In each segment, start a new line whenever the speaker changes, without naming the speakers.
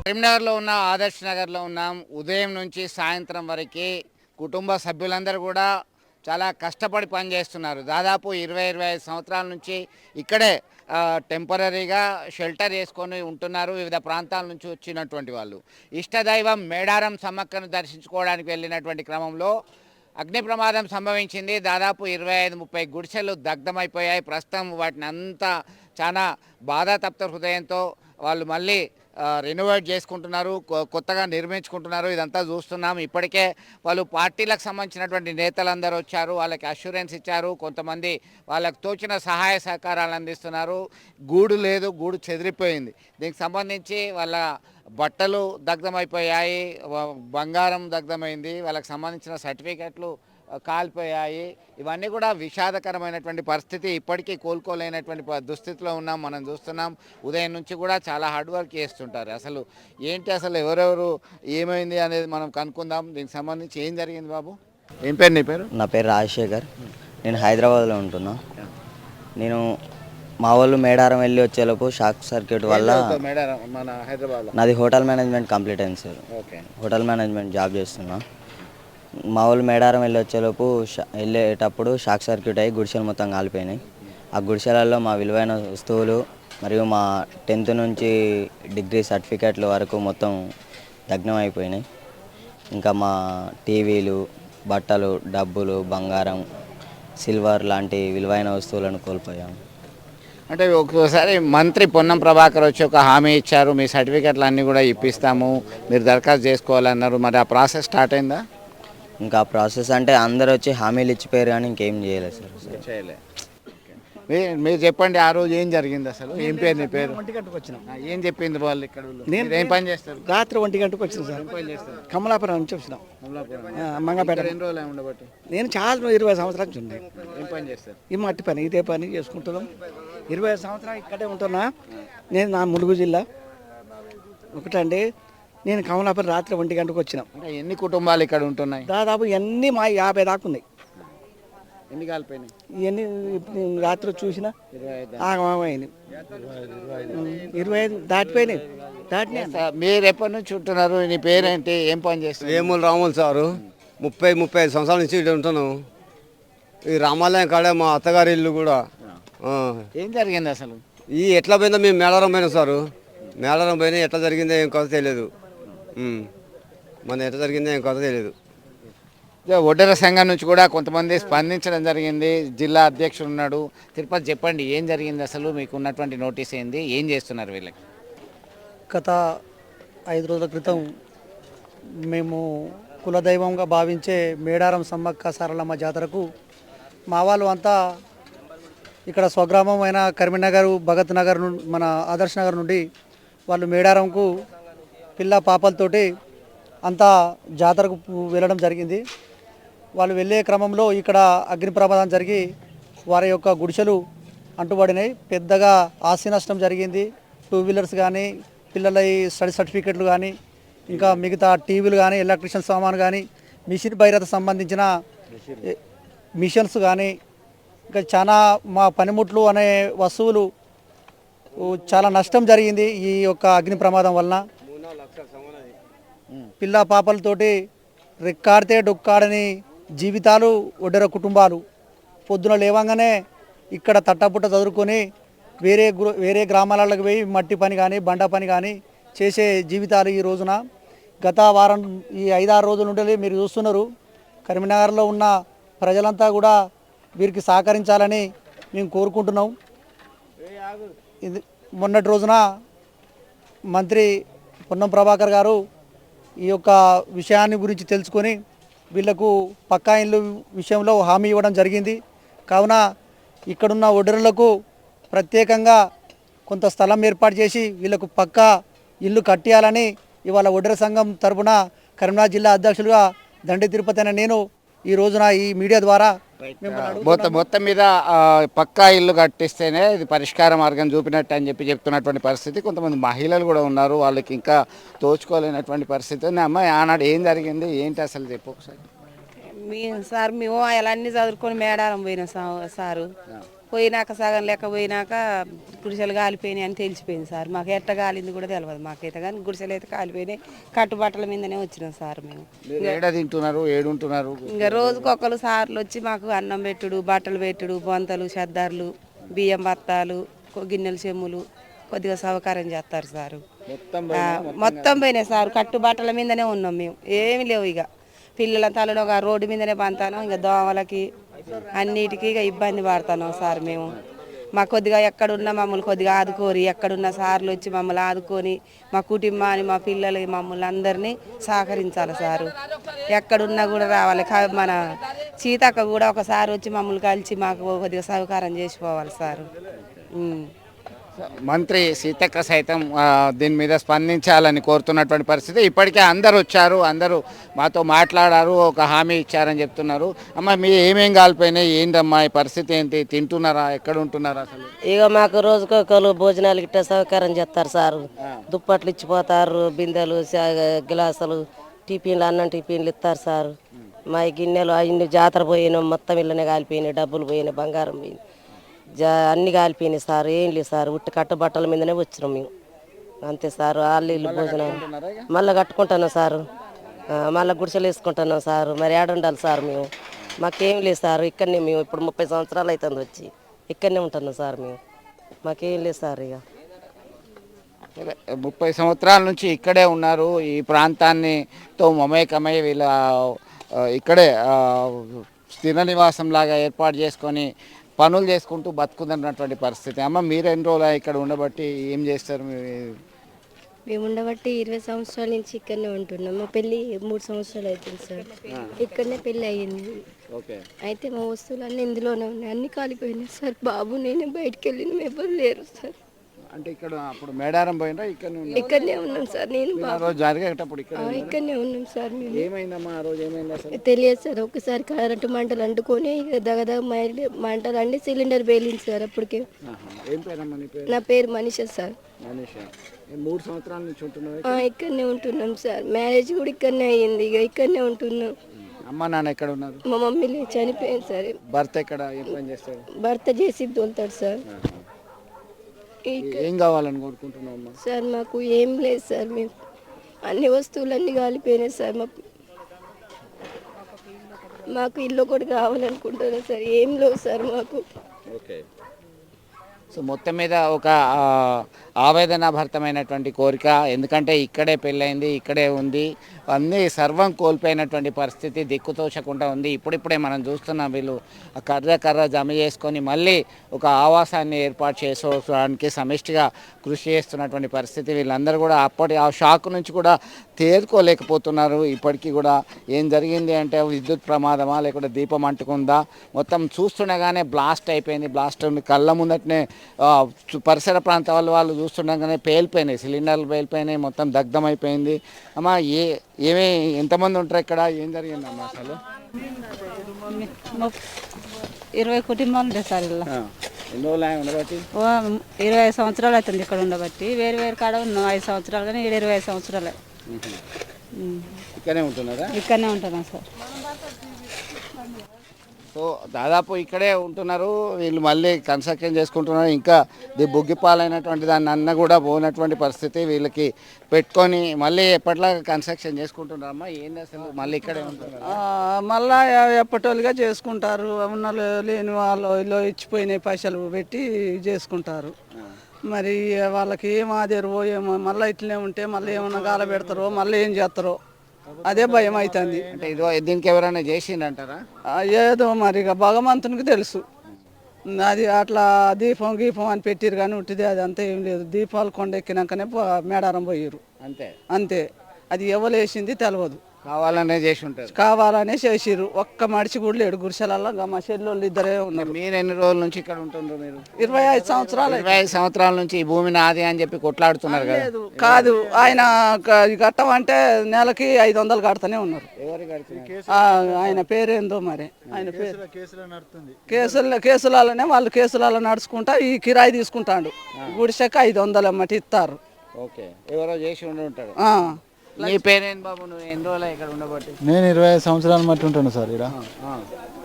కరీంనగర్లో ఉన్న ఆదర్శ్ నగర్లో ఉన్నాం. ఉదయం నుంచి సాయంత్రం వరకు కుటుంబ సభ్యులందరూ కూడా చాలా కష్టపడి పనిచేస్తున్నారు. దాదాపు 20-25 సంవత్సరాల నుంచి ఇక్కడే టెంపరీగా షెల్టర్ వేసుకొని ఉంటున్నారు. వివిధ ప్రాంతాల నుంచి వచ్చినటువంటి వాళ్ళు ఇష్టదైవం మేడారం సమ్మక్కను దర్శించుకోవడానికి వెళ్ళినటువంటి క్రమంలో అగ్ని ప్రమాదం సంభవించింది. దాదాపు 25-30 గుడిసెలు దగ్ధమైపోయాయి. ప్రస్తుతం వాటిని అంతా చాలా బాధాతప్త హృదయంతో వాళ్ళు మళ్ళీ రెనోవేట్ చేసుకుంటున్నారు, కొత్తగా నిర్మించుకుంటున్నారు. ఇదంతా చూస్తున్నాం. ఇప్పటికే వాళ్ళు పార్టీలకు సంబంధించినటువంటి నేతలందరూ వచ్చారు, వాళ్ళకి అష్యూరెన్స్ ఇచ్చారు. కొంతమంది వాళ్ళకి తోచిన సహాయ సహకారాలు అందిస్తున్నారు. గూడు లేదు, గూడు చెదిరిపోయింది. దీనికి సంబంధించి వాళ్ళ బట్టలు దగ్ధమైపోయాయి, బంగారం దగ్ధమైంది, వాళ్ళకి సంబంధించిన సర్టిఫికెట్లు కాలిపోయాయి. ఇవన్నీ కూడా విషాదకరమైనటువంటి పరిస్థితి. ఇప్పటికీ కోలుకోలేనటువంటి దుస్థితిలో ఉన్నాం. మనం చూస్తున్నాం. ఉదయం నుంచి కూడా చాలా హార్డ్ వర్క్ చేస్తుంటారు. అసలు ఎవరెవరు ఏమైంది అనేది మనం కనుక్కుందాం. దీనికి సంబంధించి ఏం జరిగింది బాబు? ఏం పేరు నీ పేరు?
నా పేరు రాజశేఖర్. నేను హైదరాబాద్లో ఉంటున్నా. నేను మా వాళ్ళు మేడారం వెళ్ళి వచ్చేలోపు షాక్ సర్క్యూట్ వల్ల
మన హైదరాబాద్
నాది హోటల్ మేనేజ్మెంట్ కంప్లీట్ అయింది సార్. హోటల్ మేనేజ్మెంట్ జాబ్ చేస్తున్నా. మా వాళ్ళు మేడారం వెళ్ళి వచ్చేలోపు వెళ్ళేటప్పుడు షాక్ సర్క్యూట్ అయ్యి గుడిసెలు మొత్తం కాలిపోయినాయి. ఆ గుడిసెలలో మా విలువైన వస్తువులు మరియు మా 10th నుంచి డిగ్రీ సర్టిఫికెట్ల వరకు మొత్తం దగ్నం అయిపోయినాయి. ఇంకా మా టీవీలు, బట్టలు, డబ్బులు, బంగారం, సిల్వర్ లాంటి విలువైన వస్తువులను కోల్పోయాము.
అంటే ఒక్కోసారి మంత్రి పొన్నం ప్రభాకర్ వచ్చి ఒక హామీ ఇచ్చారు, మీ సర్టిఫికెట్లు అన్నీ కూడా ఇప్పిస్తాము, మీరు దరఖాస్తు చేసుకోవాలన్నారు. మరి ఆ ప్రాసెస్ స్టార్ట్ అయిందా?
ఇంకా ప్రాసెస్ అంటే అందరు వచ్చి హామీలు ఇచ్చిపోయారు కానీ ఇంకేం చేయలేదు సార్.
చేయలే. మీరు చెప్పండి, ఆ రోజు ఏం జరిగింది? అసలు ఏం పేరు నీ పేరు?
1 గంటకు వచ్చిన.
ఏం చెప్పింది వాళ్ళు ఇక్కడ?
నేను
ఏం పని చేస్తారు?
రాత్రి 1 గంటకు వచ్చిన సార్. కమలాపురం నుంచి వచ్చినాం. మంగపేట.
ఎన్ని రోజులు ఉండబట్టి?
నేను చాలా 20 సంవత్సరాల నుంచి ఉంది.
ఏం పని చేస్తారు?
ఈ మట్టి పని, ఇదే పని చేసుకుంటున్నాం. 20 సంవత్సరాలు ఇక్కడే ఉంటున్నా. నేను నా ములుగు జిల్లా ఒకటండి. నేను కమలాపురం రాత్రి 1 గంటకు వచ్చినాం.
అంటే ఎన్ని కుటుంబాలు ఇక్కడ ఉంటున్నాయి?
దాదాపు ఇవన్నీ మా 50 దాకా ఉన్నాయి.
ఎన్ని కాలిపోయినాయి?
ఇవన్నీ రాత్రి చూసిన 25 దాటిపోయినాయి.
మీరు ఎప్పటి నుంచి ఉంటున్నారు? నీ పేరేంటి? ఏం పని చేస్తారు?
ఏమూలు రాములు సారు. 30-35 సంవత్సరాల నుంచి ఇక్కడ ఉంటున్నాం. ఈ రామాలయం కాడే మా అత్తగారి ఇల్లు కూడా.
ఏం జరిగింది అసలు?
ఎట్లా పోయిందో మేము మేడారం పోయినాం సారు. మేడారం పోయినా ఎట్లా జరిగిందో ఏం కొత్త తెలియదు. మన ఎట్లా జరిగిందో ఏం కొత్త తెలియదు.
ఒడ్డెర సంఘం నుంచి కూడా కొంతమంది స్పందించడం జరిగింది. జిల్లా అధ్యక్షుడు ఉన్నాడు. తిరుపతి చెప్పండి, ఏం జరిగింది అసలు? మీకు ఉన్నటువంటి నోటీస్ ఏంది? ఏం చేస్తున్నారు వీళ్ళకి?
గత 5 రోజుల క్రితం మేము కులదైవంగా భావించే మేడారం సమ్మక్క సారలమ్మ జాతరకు మా వాళ్ళు అంతా ఇక్కడ స్వగ్రామం అయిన కరీంనగర్, భగత్ నగర్, మన ఆదర్శ్ నగర్ నుండి వాళ్ళు మేడారంకు పిల్ల పాపలతోటి అంతా జాతరకు వెళ్ళడం జరిగింది. వాళ్ళు వెళ్ళే క్రమంలో ఇక్కడ అగ్ని ప్రమాదం జరిగి వారి యొక్క గుడిసెలు అంటుబడినాయి. పెద్దగా ఆస్తి నష్టం జరిగింది. 2 వీలర్స్ కానీ, పిల్లల స్టడీ సర్టిఫికెట్లు కానీ, ఇంకా మిగతా టీవీలు కానీ, ఎలక్ట్రిషియన్ సామాన్ కానీ, మిషన్ భైరత సంబంధించిన మిషన్స్ కానీ, ఇంకా చాలా మా పనిముట్లు అనే వస్తువులు చాలా నష్టం జరిగింది ఈ యొక్క అగ్ని ప్రమాదం వలన. పిల్ల పాపలతోటి రెక్కాడితే డొక్కాడని జీవితాలు ఒడ్డెర కుటుంబాలు. పొద్దున లేవంగానే ఇక్కడ తట్టపుట్ట చదువుకొని వేరే గ్రామాలకు పోయి మట్టి పని కానీ, బండ పని కానీ చేసే జీవితాలు ఈ రోజున. గత వారం ఈ 5-6 రోజుల నుండి మీరు చూస్తున్నారు. కరీంనగర్లో ఉన్న ప్రజలంతా కూడా వీరికి సహకరించాలని మేము కోరుకుంటున్నాం. ఇది మొన్నటి రోజున మంత్రి పొన్నం ప్రభాకర్ గారు ఈ యొక్క విషయాన్ని గురించి తెలుసుకొని వీళ్లకు పక్కా ఇల్లు విషయంలో హామీ ఇవ్వడం జరిగింది. కావున ఇక్కడున్న ఒడ్డెరలకు ప్రత్యేకంగా కొంత స్థలం ఏర్పాటు చేసి వీళ్లకు పక్కా ఇల్లు కట్టియాలని ఇవాళ ఒడ్డెర సంఘం తరఫున కరీంనగర్ జిల్లా అధ్యక్షులుగా దండి తిరుపతి అనే నేను ఈ రోజున ఈ మీడియా ద్వారా
మొత్తం మీద పక్కా ఇల్లు కట్టిస్తేనే ఇది పరిష్కార మార్గం చూపినట్టు అని చెప్తున్నటువంటి పరిస్థితి. కొంతమంది మహిళలు కూడా ఉన్నారు, వాళ్ళకి ఇంకా తోచుకోలేనటువంటి పరిస్థితి. అమ్మాయి ఆనాడు ఏం జరిగింది ఏంటి అసలు చెప్పు ఒకసారి.
మేము అన్నీ చదువుకొని మేడారం పోయినాం సారు. పోయినాక సగం లెక్క పోయినాక గుడిసెలు కాలిపోయినాయి అని తెలిసిపోయింది సార్. మాకు ఎట్ట కాలింది కూడా తెలియదు మాకైతే, కానీ గుడిసెలు అయితే కాలిపోయినాయి. కట్టుబట్టల మీదనే వచ్చినాం సార్ మేము.
ఏడ తింటున్నారు, ఏడుంటున్నారు?
ఇంకా రోజుకొకరు సార్లు వచ్చి మాకు అన్నం పెట్టుడు, బట్టలు పెట్టుడు, బొంతలు, చెద్దార్లు, బియ్యం బత్తాలు, గిన్నెలు చెమ్ములు కొద్దిగా సౌకర్యం చేస్తారు సారు. మొత్తం పోయినాయి సార్. కట్టుబట్టల మీదనే ఉన్నాం మేము, ఏమి లేవు. ఇక పిల్లల తలలో రోడ్డు మీదనే పంతాను. ఇంకా దోమలకి అన్నిటికీ ఇక ఇబ్బంది పడుతున్నాం సార్ మేము. మాకు కొద్దిగా ఎక్కడున్నా మమ్మల్ని కొద్దిగా ఆదుకోరి, ఎక్కడున్న సార్లు వచ్చి మమ్మల్ని ఆదుకొని మా కుటుంబాన్ని, మా పిల్లలు, మమ్మల్ని అందరినీ సహకరించాలి సారు. ఎక్కడున్నా కూడా రావాలి. మన సీతక్క కూడా ఒకసారి వచ్చి మమ్మల్ని కలిసి మాకు కొద్దిగా సహకారం చేసిపోవాలి సారు.
మంత్రి సీతక్క సైతం దీని మీద స్పందించాలని కోరుతున్నటువంటి పరిస్థితి. ఇప్పటికే అందరు వచ్చారు, అందరూ మాతో మాట్లాడారు, ఒక హామీ ఇచ్చారని చెప్తున్నారు. అమ్మ, మీ ఏమేం కాలిపోయినాయి, ఏంటమ్మా ఈ పరిస్థితి ఏంటి? తింటున్నారా, ఎక్కడ ఉంటున్నారా అసలు?
ఇక మాకు రోజుకొకరు భోజనాలు గిట్ట సహకారం చేస్తారు సారు. దుప్పట్లు ఇచ్చిపోతారు, బిందెలు, గ్లాసులు, టిఫిన్లు, అన్నం టిఫిన్లు ఇస్తారు సారు. మా గిన్నెలు అన్ని జాతర పోయినాం, మొత్తం ఇళ్ళనే కాలిపోయినాయి, డబ్బులు పోయినాయి, బంగారం పోయినాయి, అన్ని కాలిపోయినాయి సార్. ఏం లేదు సార్, ఉట్టి కట్టుబట్టల మీదనే వచ్చినాం మేము, అంతే సార్. వాళ్ళు ఇల్లు భోజనాలు మళ్ళీ కట్టుకుంటున్నాం సారు, మళ్ళీ గుడిసెలు వేసుకుంటున్నాం సారు. మరి ఏడుండాలి సార్ మేము? మాకేం లేదు సార్, ఇక్కడనే మేము ఇప్పుడు 30 సంవత్సరాలు అవుతుంది వచ్చి ఇక్కడనే ఉంటున్నాం సార్ మేము. మాకేం లేదు సార్. ఇక
30 సంవత్సరాల నుంచి ఇక్కడే ఉన్నారు. ఈ ప్రాంతాన్నితో మమేకమై వీళ్ళ ఇక్కడే స్థిర నివాసం లాగా ఏర్పాటు చేసుకొని పనులు చేసుకుంటూ బతుకుతున్నటువంటి పరిస్థితి. అమ్మ, మీరు ఎన్ని రోజులు ఇక్కడ ఉండబట్టి ఏం చేస్తారు?
మేము ఉండబట్టి 20 సంవత్సరాల నుంచి ఇక్కడనే ఉంటున్నాం. మా పెళ్ళి 3 సంవత్సరాలు అవుతుంది సార్. ఇక్కడనే పెళ్ళి అయ్యింది. అయితే మా వస్తువులు అన్నీ ఇందులోనే ఉన్నాయి, అన్ని కాలిపోయినాయి సార్. బాబు నేనే బయటకు వెళ్ళిన, ఎవరు లేరు సార్.
అంటే ఇక్కడ అప్పుడు మేడారం పోయినా
ఇక్కడనే ఉన్నాం సార్. నేను
రోజు జరిగేటప్పుడు
ఇక్కడనే ఉన్నాం సార్. మేము
ఏమైందమ్మా ఆ రోజు? ఏమైంది అసలు
తెలియదు సార్. ఒకసారి కరెంటు మంటలు అంటుకొని దగదగ మంటలు అండి సిలిండర్ పేలింది సార్. అప్పటికే.
ఏం పేరమ్మా నీ పేరు?
నా పేరు మనీషా సార్.
మనీషా. 3 సంవత్సరాల నుంచి ఉంటున్నావు?
ఇక్కడనే ఉంటున్నాం సార్. మ్యారేజ్ కూడా ఇక్కడనే అయ్యింది, ఇక ఇక్కడనే ఉంటున్నాం.
అమ్మ నాన్న ఎక్కడ ఉన్నారు?
మా మమ్మీ చనిపోయింది సార్.
భర్త ఎక్కడ, ఏం పని చేస్తారు?
భర్త చేసి తోలుతాడు సార్.
ఏం కావాలని కోరుకుంటున్నావు
సార్? మాకు ఏం లేదు సార్, మేము అన్ని వస్తువులన్నీ కాలిపోయినాయి సార్. మాకు ఇల్లు కూడా కావాలనుకుంటున్నాం సార్. ఏం లేవు సార్ మాకు.
ఓకే. సో మొత్తం మీద ఒక ఆవేదనాభరితమైనటువంటి కోరిక. ఎందుకంటే ఇక్కడే పెళ్ళైంది, ఇక్కడే ఉంది, అన్నీ సర్వం కోల్పోయినటువంటి పరిస్థితి, దిక్కుతోచకుండా ఉంది. ఇప్పుడిప్పుడే మనం చూస్తున్నాం, వీళ్ళు కర్ర జమ చేసుకొని మళ్ళీ ఒక ఆవాసాన్ని ఏర్పాటు చేసుకోవడానికి సమిష్టిగా కృషి చేస్తున్నటువంటి పరిస్థితి. వీళ్ళందరూ కూడా అప్పటి ఆ షాక్ నుంచి కూడా తేరుకోలేకపోతున్నారు. ఇప్పటికీ కూడా ఏం జరిగింది అంటే విద్యుత్ ప్రమాదమా, లేకుంటే దీపం అంటుకుందా, మొత్తం చూస్తుండగానే బ్లాస్ట్ అయిపోయింది. బ్లాస్ట్ కళ్ళ ముందటనే పరిసర ప్రాంతాల వాళ్ళు చూస్తుండగానే పేలిపోయినాయి, సిలిండర్లు పేలిపోయినాయి, మొత్తం దగ్ధమైపోయింది. అమ్మ, ఎంతమంది ఉంటారు ఇక్కడ? ఏం జరిగింది అమ్మ అసలు?
20 కుటుంబాలు ఉంటాయి సార్. ఇలా
ఎన్ని రోజులు ఉండబట్టి?
25 సంవత్సరాలు అవుతుంది ఇక్కడ ఉండబట్టి. వేరు వేరు కాడ ఉన్నాం 5 సంవత్సరాలు, కానీ 25 సంవత్సరాలే
ఇక్కడే ఉంటున్నారా?
ఇక్కడనే ఉంటున్నాం సార్.
సో దాదాపు ఇక్కడే ఉంటున్నారు వీళ్ళు. మళ్ళీ కన్స్ట్రక్షన్ చేసుకుంటున్నారు. ఇంకా బుగ్గిపాలైనటువంటి దాన్ని అన్న కూడా పోనటువంటి పరిస్థితి. వీళ్ళకి పెట్టుకొని మళ్ళీ ఎప్పటిలాగా కన్స్ట్రక్షన్ చేసుకుంటున్నారమ్మా? ఏంది అసలు? మళ్ళీ ఇక్కడే ఉంటున్నారు,
మళ్ళా ఎప్పటిగా చేసుకుంటారు. ఉన్న లేని వాళ్ళు ఇల్లు ఇచ్చిపోయినాయి పైసలు పెట్టి చేసుకుంటారు. మరి వాళ్ళకి ఏం ఆదేరో ఏమో, మళ్ళీ ఇట్లనే ఉంటే మళ్ళీ ఏమన్నా గాల పెడతారో, మళ్ళీ ఏం చేస్తారో, అదే భయం అవుతుంది.
అంటే ఇదో దీనికి ఎవరైనా చేసిండంటారా?
ఏదో మరి ఇక భగవంతునికి తెలుసు. అది అట్లా దీపం గీపం అని పెట్టిరు కానీ ఉంటుంది, అది అంతా ఏం లేదు. దీపాలు కొండ ఎక్కినాకనే మేడారం పోయారు,
అంతే
అంతే. అది ఎవరు వేసింది తెలియదు,
కావాలనే చేసి ఉంటారు.
కావాలనే చేసిర్రు. ఒక్క మడిచి కూడా లేడు గుడిసెలలో. మా చెల్లెళ్ళు ఇద్దరే ఉన్నారు.
మీరు ఎన్ని రోజుల నుంచి ఇక్కడ ఉంటున్నారు? మీరు
25 సంవత్సరాలు.
25 సంవత్సరాల నుంచి ఈ భూమి నాది అని చెప్పి కొట్లాడుతున్నారు కదా?
కాదు, ఆయన కట్టమంటే నెలకి 500 కడతానే ఉన్నారు. ఆయన పేరేందో మరి, ఆయన పేరు కేసులలోనే వాళ్ళు కేసులలో నడుచుకుంటా ఈ కిరాయి తీసుకుంటాడు. గుడిసెక్క 500 అమ్మటి ఇస్తారు.
ఓకే, ఎవరో చేసి ఉండి ఉంటాడు. నీ పేరేంటి బాబు, నువ్వు ఎన్ని రోజులు ఇక్కడ ఉండబట్టి?
నేను 25 సంవత్సరాల మట్టి ఉంటాను సార్ ఇక్కడ.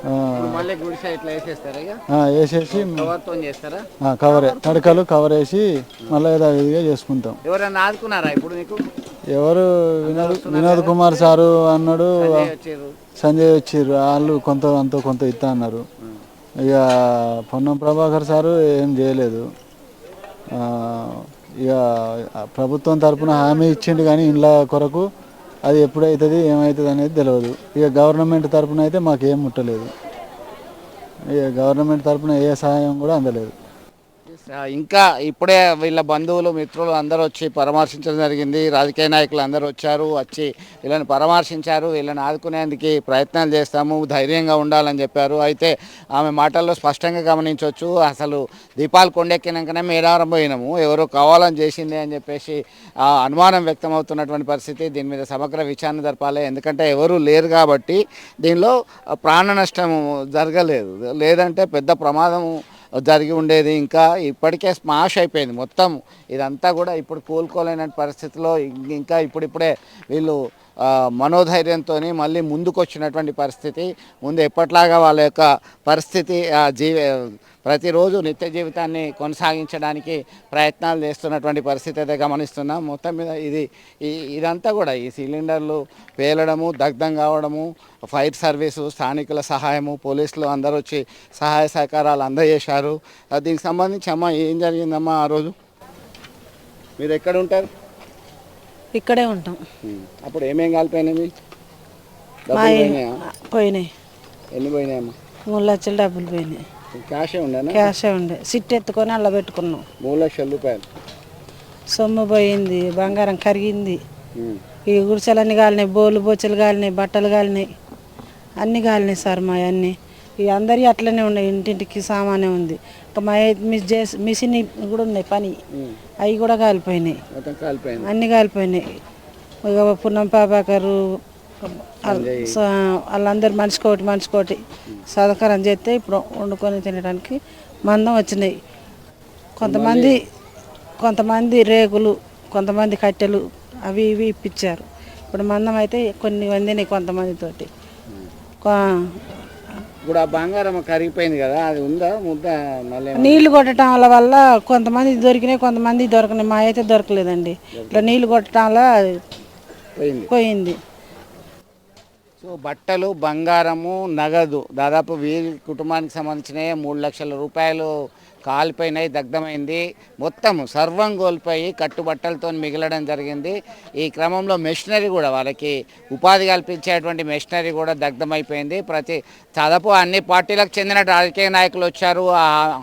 ఇప్పుడు మళ్ళీ గుడిసె ఇట్లా వేసేస్తారా? ఇక
వేసేసి
కవర్తో చేస్తారా?
కవరే తడకలు కవర్ వేసి మళ్ళీ యథావిధిగా చేసుకుంటాం.
ఎవరైనా ఆదుకున్నారా ఇప్పుడు నీకు?
ఎవరు వినోద్ కుమార్ సారు అన్నాడు,
వచ్చారు
సంజయ్ వచ్చిర్రు, వాళ్ళు కొంత ఇస్తా అన్నారు. ఇక పొన్నం ప్రభాకర్ సారు ఏం చేయలేదు. ఇక ప్రభుత్వం తరఫున హామీ ఇచ్చిండు కానీ ఇండ్ల కొరకు అది ఎప్పుడవుతుంది ఏమవుతుంది అనేది తెలియదు. ఇక గవర్నమెంట్ తరఫున అయితే మాకేం ముట్టలేదు. ఇక గవర్నమెంట్ తరఫున ఏ సహాయం కూడా అందలేదు.
ఇంకా ఇప్పుడే వీళ్ళ బంధువులు మిత్రులు అందరూ వచ్చి పరామర్శించడం జరిగింది. రాజకీయ నాయకులు అందరూ వచ్చి వీళ్ళని పరామర్శించారు. వీళ్ళని ఆదుకునేందుకు ప్రయత్నాలు చేస్తాము, ధైర్యంగా ఉండాలని చెప్పారు. అయితే ఆమె మాటల్లో స్పష్టంగా గమనించవచ్చు, అసలు దీపాలు కొండెక్కినాకనే మేడారం పోయినాము, ఎవరో కావాలని చేసింది అని చెప్పేసి అనుమానం వ్యక్తమవుతున్నటువంటి పరిస్థితి. దీని మీద సమగ్ర విచారణ జరపాలి, ఎందుకంటే ఎవరు లేరు కాబట్టి దీనిలో ప్రాణ నష్టం జరగలేదు, లేదంటే పెద్ద ప్రమాదం జరిగి ఉండేది. ఇంకా ఇప్పటికే స్మాష్ అయిపోయింది మొత్తం ఇదంతా కూడా. ఇప్పుడు కోలుకోలేని పరిస్థితిలో ఇంకా ఇప్పుడిప్పుడే వీళ్ళు మనోధైర్యంతో మళ్ళీ ముందుకు వచ్చినటువంటి పరిస్థితి. ముందు ఎప్పట్లాగా వాళ్ళ యొక్క పరిస్థితి ప్రతిరోజు నిత్య జీవితాన్ని కొనసాగించడానికి ప్రయత్నాలు చేస్తున్నటువంటి పరిస్థితి అయితే గమనిస్తున్నాం. మొత్తం మీద ఇదంతా కూడా ఈ సిలిండర్లు పేలడము, దగ్ధం కావడము, ఫైర్ సర్వీసు, స్థానికుల సహాయము, పోలీసులు అందరూ వచ్చి సహాయ సహకారాలు అందజేశారు. దీనికి సంబంధించి అమ్మ ఏం జరిగిందమ్మా ఆ రోజు? మీరు ఎక్కడ ఉంటారు?
ఇక్కడే ఉంటాం.
అప్పుడు ఏమేం కాలిపోయినాయి?
పోయినాయి.
ఎన్ని పోయినాయమ్మా?
3 లక్షల డబ్బులు పోయినాయి.
క్యాషే ఉండేనా?
క్యాషే ఉండే, సిట్ ఎత్తుకొని అలా పెట్టుకున్నాం.
3 లక్షల రూపాయలు
సొమ్ము పోయింది, బంగారం కరిగింది, ఈ గుడిసెలన్నీ కాలినాయి, బోలు బొచ్చలు కాలినాయి, బట్టలు కాలినాయి, అన్నీ కాలినాయి సార్. మా అన్నీ ఇక అందరి అట్లనే ఉన్నాయి, ఇంటింటికి సామానే ఉంది. ఇంకా మా మిషన్ కూడా ఉన్నాయి పని, అవి కూడా కాలిపోయినాయి, అన్నీ కాలిపోయినాయి. ఇక పున్నం ప్రభాకరు వాళ్ళందరూ మనిషికోటి సహకారం చేస్తే ఇప్పుడు వండుకొని తినడానికి మందం వచ్చినాయి. కొంతమంది రేకులు, కొంతమంది కట్టెలు అవి ఇవి ఇప్పించారు. ఇప్పుడు మందం అయితే కొన్ని వందినాయి కొంతమందితోటి.
ఇప్పుడు ఆ బంగారం కరిగిపోయింది కదా, అది ఉందా ముద్ద? మళ్ళీ
నీళ్లు కొట్టడం వల్ల కొంతమంది దొరికినాయి, కొంతమంది దొరకనాయి. మా అయితే దొరకలేదండి. ఇట్లా నీళ్లు కొట్టడం వల్ల పోయింది.
సో బట్టలు, బంగారము, నగదు దాదాపు వీరి కుటుంబానికి సంబంధించిన 3 లక్షల రూపాయలు కాలిపోయినాయి, దగ్ధమైంది. మొత్తం సర్వం కోల్పోయి కట్టుబట్టలతో మిగలడం జరిగింది. ఈ క్రమంలో మెషినరీ కూడా, వాళ్ళకి ఉపాధి కల్పించేటువంటి మెషినరీ కూడా దగ్ధమైపోయింది. దాదాపు అన్ని పార్టీలకు చెందిన రాజకీయ నాయకులు వచ్చారు,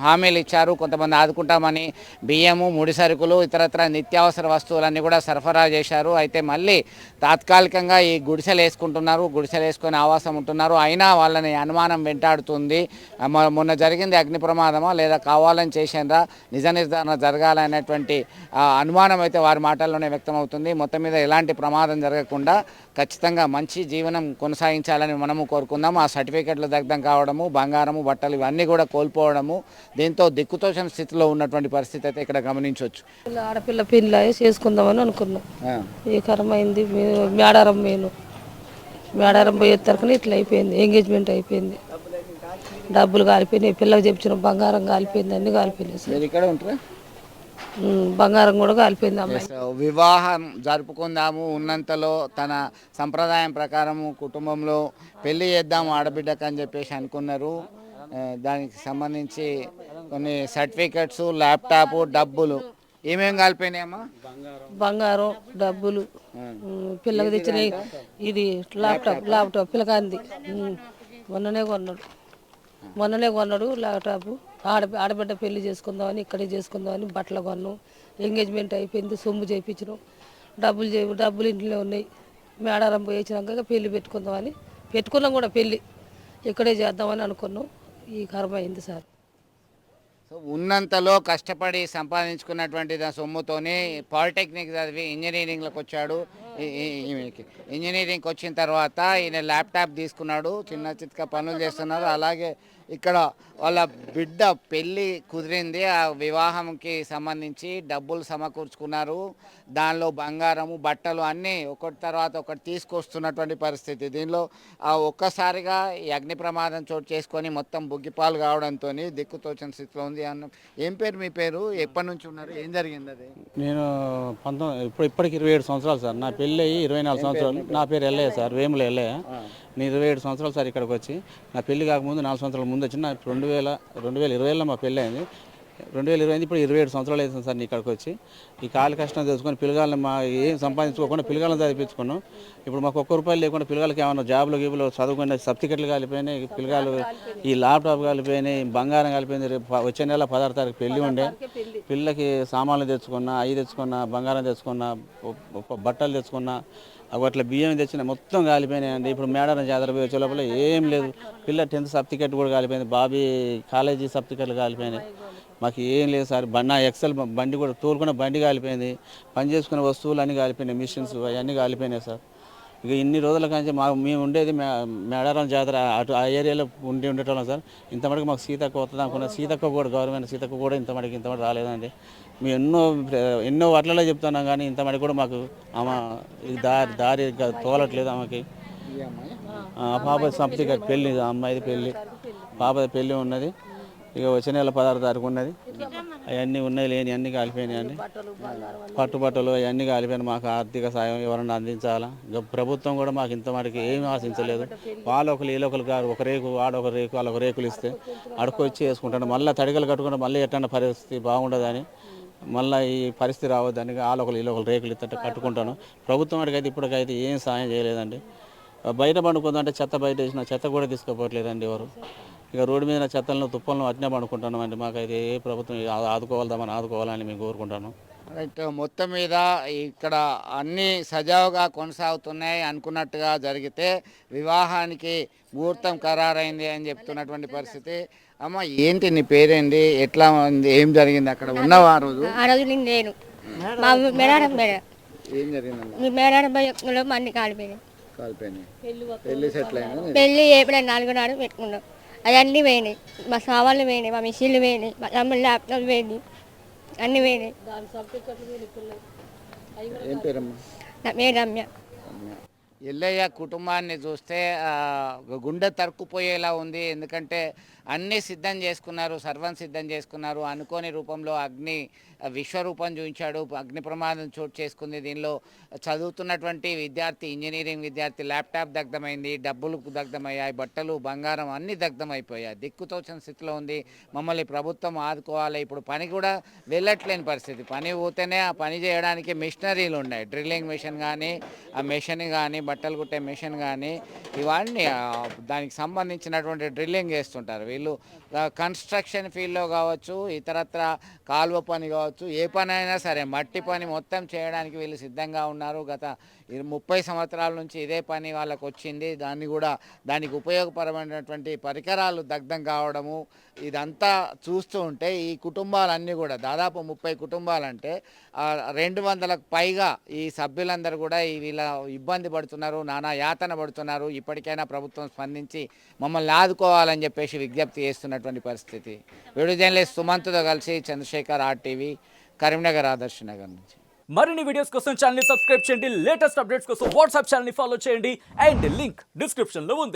హామీలు ఇచ్చారు. కొంతమంది ఆదుకుంటామని బియ్యము, ముడి సరుకులు, ఇతరత్ర నిత్యావసర వస్తువులన్నీ కూడా సరఫరా చేశారు. అయితే మళ్ళీ తాత్కాలికంగా ఈ గుడిసెలు వేసుకుంటున్నారు, గుడిసెలు వేసుకొని ఆవాసం ఉంటున్నారు. అయినా వాళ్ళని అనుమానం వెంటాడుతుంది. మొన్న జరిగింది అగ్ని ప్రమాదమా లేదా కావాలని చేశారా, నిజ నిర్ధారణ జరగాలనేటువంటి అనుమానం అయితే వారి మాటల్లోనే వ్యక్తమవుతుంది. మొత్తం మీద ఎలాంటి ప్రమాదం జరగకుండా ఖచ్చితంగా మంచి జీవనం కొనసాగించాలని మనము కోరుకుందాం. ఆ సర్టిఫికెట్లు దగ్ధం కావడము, బంగారము, బట్టలు ఇవన్నీ కూడా కోల్పోవడము, దీంతో దిక్కుతోచని స్థితిలో ఉన్నటువంటి పరిస్థితి అయితే ఇక్కడ గమనించవచ్చు.
ఆడపిల్ల పిల్ల చేసుకుందామని అనుకున్నాం. ఈ కరమైంది. మేడారం పోయేసరికి ఇట్లా అయిపోయింది. ఎంగేజ్మెంట్ అయిపోయింది, డబ్బులు కాలిపోయినాయి, పిల్లకి చెప్చిన బంగారం కాలిపోయింది, అన్ని కాలిపోయినాయి. బంగారం కూడా కాలిపోయింది.
వివాహం జరుపుకుందాము, ఉన్నంతలో తన సంప్రదాయం ప్రకారము కుటుంబంలో పెళ్లి చేద్దాము ఆడబిడ్డకు అని చెప్పేసి అనుకున్నారు. దానికి సంబంధించి కొన్ని సర్టిఫికెట్స్, ల్యాప్టాప్, డబ్బులు ఏమేమి కాలిపోయినాయమ్మా?
బంగారం, డబ్బులు, పిల్లకి తెచ్చిన ఇది ల్యాప్టాప్ పిల్లకాంది మొన్ననే కొన్నాడు ల్యాప్టాప్. ఆడబిడ్డ పెళ్లి చేసుకుందామని ఇక్కడే చేసుకుందామని బట్టలు కొన్నాం. ఎంగేజ్మెంట్ అయిపోయింది, సొమ్ము చేయించినాం. డబ్బులు ఇంట్లో ఉన్నాయి. మేడారం పోయి వచ్చినాక పెళ్లి పెట్టుకున్నాం కూడా. పెళ్లి ఇక్కడే చేద్దామని అనుకున్నాం. ఈ కర్మైంది సార్.
సో ఉన్నంతలో కష్టపడి సంపాదించుకున్నటువంటి సొమ్ముతోనే పాలిటెక్నిక్ చదివి ఇంజనీరింగ్లోకి వచ్చాడు. ఇంజనీరింగ్కి వచ్చిన తర్వాత ఈయన ల్యాప్టాప్ తీసుకున్నాడు, చిన్న చిత్క పనులు చేస్తున్నారు. అలాగే ఇక్కడ వాళ్ళ బిడ్డ పెళ్ళి కుదిరింది. ఆ వివాహంకి సంబంధించి డబ్బులు సమకూర్చుకున్నారు. దానిలో బంగారము, బట్టలు అన్నీ ఒకటి తర్వాత ఒకటి తీసుకొస్తున్నటువంటి పరిస్థితి. దీనిలో ఒక్కసారిగా ఈ అగ్ని ప్రమాదం చోటు చేసుకొని మొత్తం బుగ్గిపాలు కావడంతో దిక్కుతోచని స్థితిలో ఉంది. ఏం పేరు మీ పేరు? ఎప్పటి నుంచి ఉన్నారు? ఏం జరిగింది అది?
నేను ఇప్పటికి 27 సంవత్సరాలు సార్. నా పెళ్ళి అయ్యి 24 సంవత్సరాలు. నా పేరు ఎల్లయ్య సార్, వేముల ఎల్లయ్య. నేను 27 సంవత్సరాలు సార్ ఇక్కడికి వచ్చి. నా పెళ్లి కాకముందు 4 సంవత్సరాల ముందు వచ్చి, నా 2020లో మా పెళ్ళి అయింది. 2020 ఇప్పుడు 27 సంవత్సరాలు అవుతుంది సార్ ఇక్కడికి వచ్చి. ఈ కాలు కష్టం తెలుసుకొని పిల్లగాళ్ళని మా ఏం సంపాదించుకోకుండా పిల్లగాళ్ళని చదివించుకున్నాం. ఇప్పుడు మాకు ఒక్క రూపాయలు లేకుండా పిల్లలకి ఏమన్నా జాబులు గీబులు చదువుకునే సర్టిఫికెట్లు కాలిపోయినాయి, పిల్లగాళ్ళు ఈ ల్యాప్టాప్ కాలిపోయినాయి, బంగారం కాలిపోయింది. వచ్చే నెల 16వ తారీఖు పెళ్ళి ఉండే. పిల్లలకి సామాన్లు తెచ్చుకున్నా, అవి తెచ్చుకున్నా, బంగారం తెచ్చుకున్నా, బట్టలు తెచ్చుకున్నా, అట్లా బియ్యం తెచ్చిన మొత్తం కాలిపోయినాయండి. ఇప్పుడు మేడారం జాతర పోయి వచ్చే లోపల ఏం లేదు. పిల్ల 10th సర్టిఫికెట్ కూడా కాలిపోయింది, బాబీ కాలేజీ సర్టిఫికెట్లు కాలిపోయినాయి. మాకు ఏం లేదు సార్. నా ఎక్సెల్ బండి కూడా తోలుకున్న బండి కాలిపోయింది, పని చేసుకునే వస్తువులు అన్నీ కాలిపోయినాయి, మిషన్స్ అవన్నీ కాలిపోయినాయి సార్. ఇక ఇన్ని రోజుల కానీ మేము ఉండేది మేడారం జాతర అటు ఆ ఏరియాలో ఉండేటోళ్ళం సార్. ఇంతమటికి మాకు సీతక్క వస్తుంది అనుకున్నాం. సీతక్క కూడా గవర్నమెంట్ సీతక్క కూడా ఇంతమటికి రాలేదండి. మేము ఎన్నో వాటిలలో చెప్తున్నాం కానీ ఇంతమటికి కూడా మాకు ఆమె దారి తోలట్లేదు. ఆమెకి పాప సంపతికి పెళ్ళి, అమ్మాయిది పెళ్ళి, పాపది పెళ్ళి ఉన్నది. ఇక వచ్చే నెల 16వ తారీఖు ఉన్నది. అవన్నీ ఉన్నాయి, లేని అన్నీ కాలిపోయినాయండి. పట్టుబట్టలు అవన్నీ కాలిపోయినాయి. మాకు ఆర్థిక సాయం ఎవరన్నా అందించాలా. ఇక ప్రభుత్వం కూడా మాకు ఇంత మటుకు ఏమీ ఆశించలేదు. వాళ్ళొకరు వీళ్ళొకరు గారు ఒక రేకు ఆడొక రేకు వాళ్ళొక రేకులు ఇస్తే అడుకొచ్చి వేసుకుంటాను. మళ్ళీ తడిగలు కట్టుకుంటే మళ్ళీ ఎట్టన్న పరిస్థితి బాగుండదని, మళ్ళీ ఈ పరిస్థితి రావద్దని వాళ్ళొకరు వీళ్ళొకరు రేకులు ఇస్తే కట్టుకుంటాను. ప్రభుత్వం అడిగైతే ఇప్పటికైతే ఏం సాయం చేయలేదండి. బయట పండుకుందంటే చెత్త బయట వేసిన చెత్త కూడా తీసుకోపోవట్లేదండి ఎవరు. ఇక రోడ్డు మీద చెత్తలను తుప్పలను అట్నే పండుకుంటున్నాం అండి. మాకైతే ఏ ప్రభుత్వం ఆదుకోవాలని మేము కోరుకుంటాను.
రైట్. మొత్తం మీద ఇక్కడ అన్నీ సజావుగా కొనసాగుతున్నాయి. అనుకున్నట్టుగా జరిగితే వివాహానికి ముహూర్తం ఖరారైంది అని చెప్తున్నటువంటి పరిస్థితి. అమ్మ, ఏంటి నీ పేరేంటి? ఎట్లా ఉంది? ఏం జరిగింది అక్కడ ఉన్నావా ఆ రోజు?
ఆ రోజు నేను లేను. మా మేడారం
ఏం జరిగిందన్న?
మీ మేడారం పోయి మంది కాలిపోయినాయి.
పెళ్లి సెటిల్ అయింది.
పెళ్ళి ఏప్రిల్ 4 నాడు పెట్టుకున్నాం. అవన్నీ పోయినాయి. మా సామాన్లు పోయినాయి, మా మిషన్లు పోయినాయి, మా తమ్ముడు ల్యాప్టాప్ పోయినాయి, అన్నీ పోయినాయి.
ఏం పేరమ్మా?
నా పేరు రమ్య.
ఎల్లయ్య కుటుంబాన్ని చూస్తే గుండె తరుక్కుపోయేలా ఉంది. ఎందుకంటే అన్నీ సిద్ధం చేసుకున్నారు, సర్వం సిద్ధం చేసుకున్నారు. అనుకోని రూపంలో అగ్ని విశ్వరూపం చూపించాడు. అగ్ని ప్రమాదం చోటు చేసుకుంది. దీనిలో చదువుతున్నటువంటి విద్యార్థి, ఇంజనీరింగ్ విద్యార్థి ల్యాప్టాప్ దగ్ధమైంది, డబ్బులు దగ్ధమయ్యాయి, బట్టలు, బంగారం అన్నీ దగ్ధమైపోయాయి. దిక్కుతోచని స్థితిలో ఉంది. మమ్మల్ని ప్రభుత్వం ఆదుకోవాలి. ఇప్పుడు పని కూడా వెళ్ళట్లేని పరిస్థితి. పని పోతేనే ఆ పని చేయడానికి మిషనరీలు ఉన్నాయి. డ్రిల్లింగ్ మిషన్ కానీ, ఆ మెషిన్ కానీ, బట్టలు కుట్టే మిషన్ కానీ, ఇవన్నీ దానికి సంబంధించినటువంటి డ్రిల్లింగ్ చేస్తుంటారు వీళ్ళు. కన్స్ట్రక్షన్ ఫీల్డ్లో కావచ్చు, ఇతరత్ర కాలువ పని కావచ్చు, ఏ పని అయినా సరే మట్టి పని మొత్తం చేయడానికి వీళ్ళు సిద్ధంగా ఉన్నారు. గత 30 సంవత్సరాల నుంచి ఇదే పని వాళ్ళకు వచ్చింది. దానికి ఉపయోగపరమైనటువంటి పరికరాలు దగ్ధం కావడము, ఇదంతా చూస్తూ ఉంటే ఈ కుటుంబాలన్నీ కూడా దాదాపు 30 కుటుంబాలంటే 200లకు పైగా ఈ సభ్యులందరూ కూడా వీళ్ళ ఇబ్బంది పడుతున్నారు, నానా యాతన పడుతున్నారు. ఇప్పటికైనా ప్రభుత్వం స్పందించి మమ్మల్ని ఆదుకోవాలని చెప్పేసి విజ్ఞప్తి చేస్తున్నటువంటి పరిస్థితి. వీడియో జర్నలిస్ట్ సుమంత్తో కలిసి చంద్రశేఖర్, RTV, కరీంనగర్, ఆదర్శ్ నగర్ నుంచి.
మరిన్ని వీడియోస్ కోసం ఛానల్ ని సబ్స్క్రైబ్ చేయండి. లేటెస్ట్ అప్డేట్స్ కోసం వాట్సాప్ ఛానల్ ని ఫాలో చేయండి. అండ్ లింక్ డిస్క్రిప్షన్ లో ఉంది.